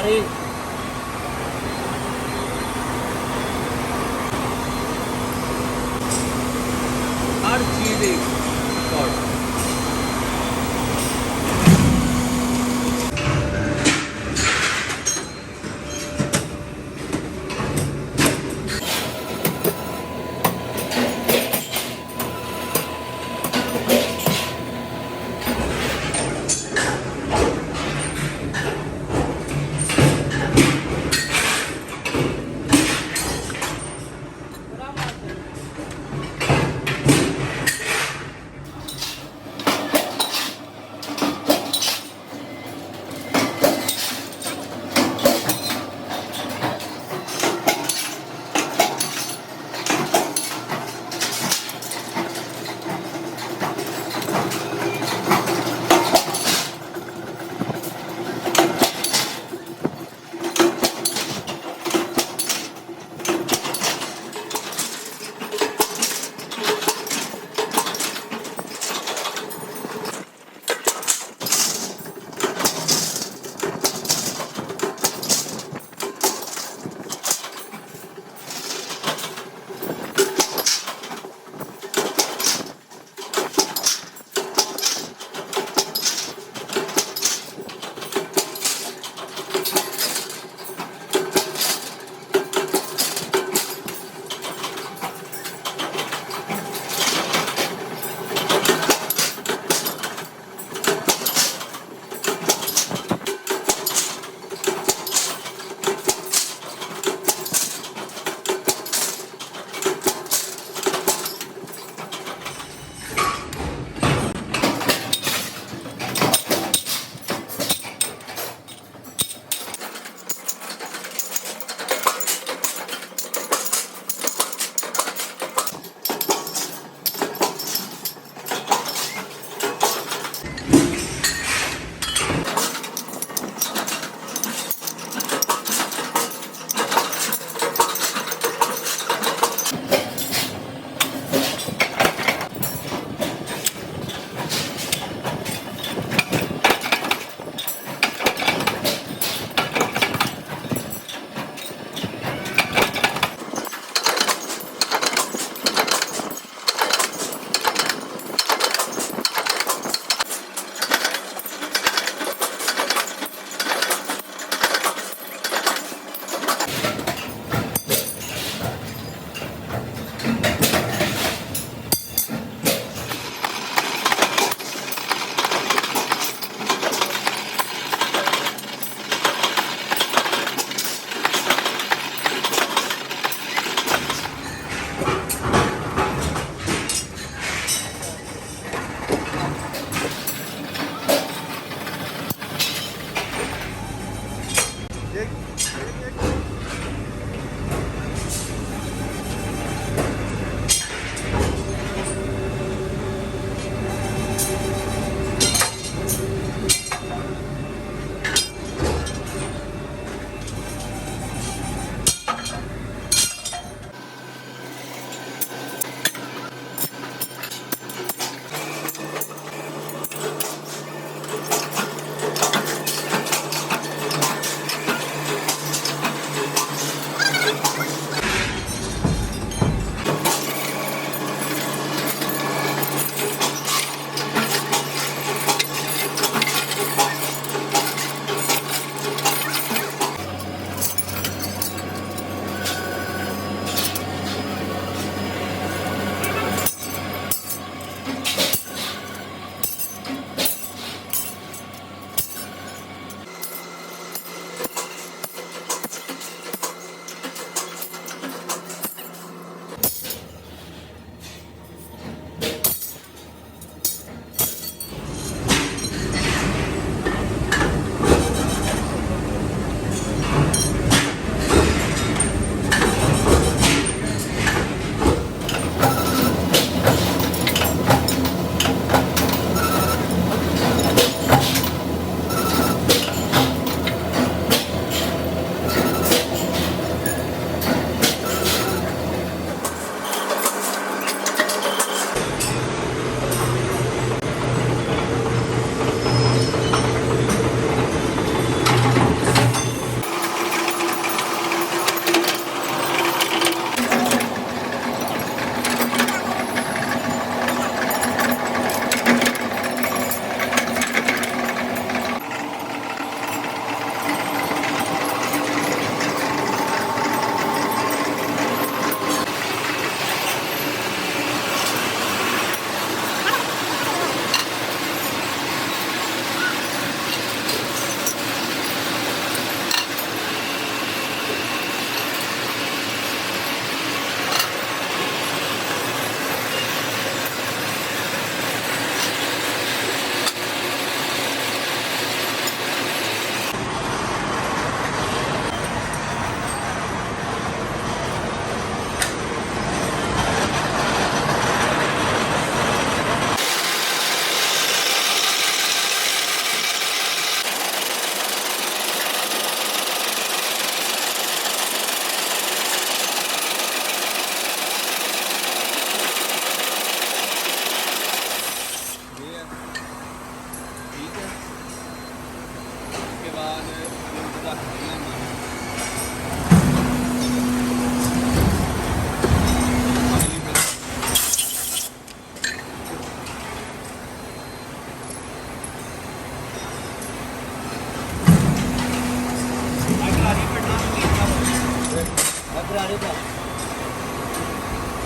ਸਾਰੇ ਹਰ ਚੀਜ਼ ਦੇ ਰਿਕਾਰਡ।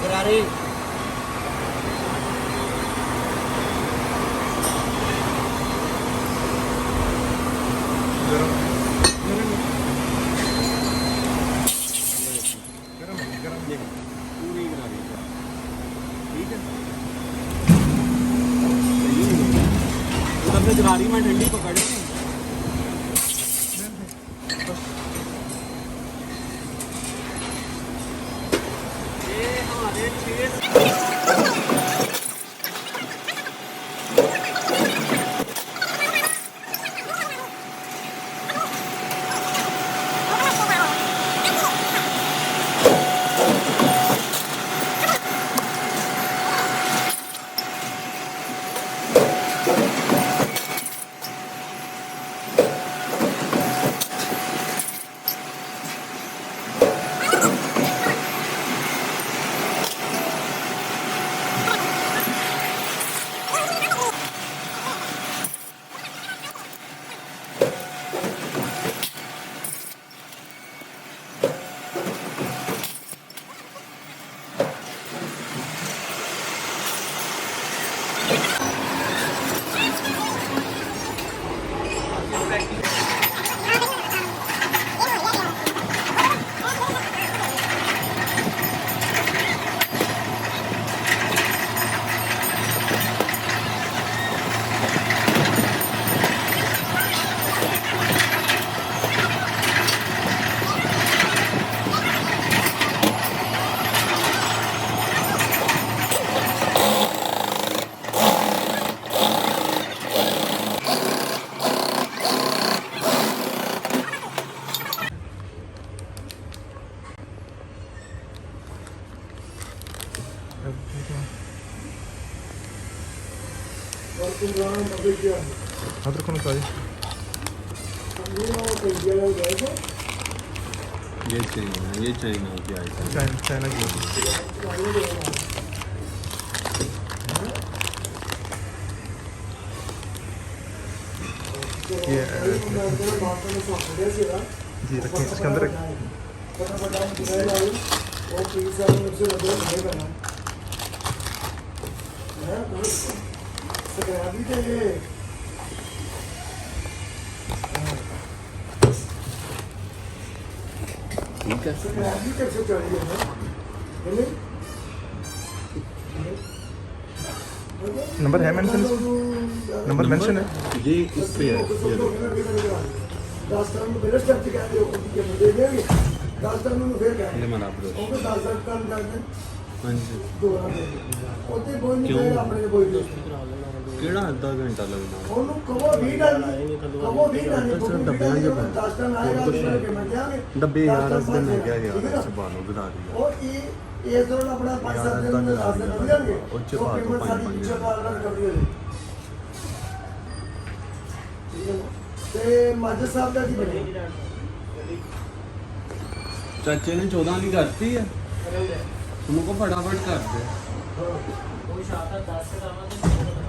गरारे गरारी में ठंडी पकड़ Otro con el ये चाइना क्या है चाइना की ये जी रखें इसके अंदर ठीक है नंबर है मेंशन नंबर मेंशन है ये इस पे है ये देखो। ये मना ब्रो हाँ जी क्यों ਕਿਹੜਾ ਅੱਧਾ ਘੰਟਾ ਲੱਗਦਾ ਉਹਨੂੰ ਕਵੋ ਵੀ ਡਾਲ ਕਵੋ ਵੀ ਡਾਲ ਸਰ ਡੱਬਿਆਂ ਚ ਡੱਬੇ ਯਾਰ ਅੱਜ ਦੇ ਮੈਂ ਕਿਹਾ ਯਾਰ ਸਬਾਨੋ ਵਧਾ ਦਿਆ ਉਹ ਇਹ ਇਸ ਤੋਂ ਆਪਣਾ 5-7 ਦਿਨ ਦੇ ਰਾਸਤੇ ਲੱਗ ਜਾਣਗੇ ਉਹ ਚ ਪਾ ਦੋ ਸਾਡੀ ਪਿੱਛੇ ਪਾਲਣ ਕਰਦੀ ਹੋਈ ਤੇ ਮਾਜਰ ਸਾਹਿਬ ਦਾ ਕੀ ਬਣਿਆ ਚਾਚੇ ਨੇ 14 ਦੀ ਕਰਤੀ ਹੈ ਤੁਮਕੋ ਫਟਾਫਟ ਕਰ ਦੇ ਕੋਈ ਸ਼ਾਤਾ 10 ਕਰਾਵਾਂਗੇ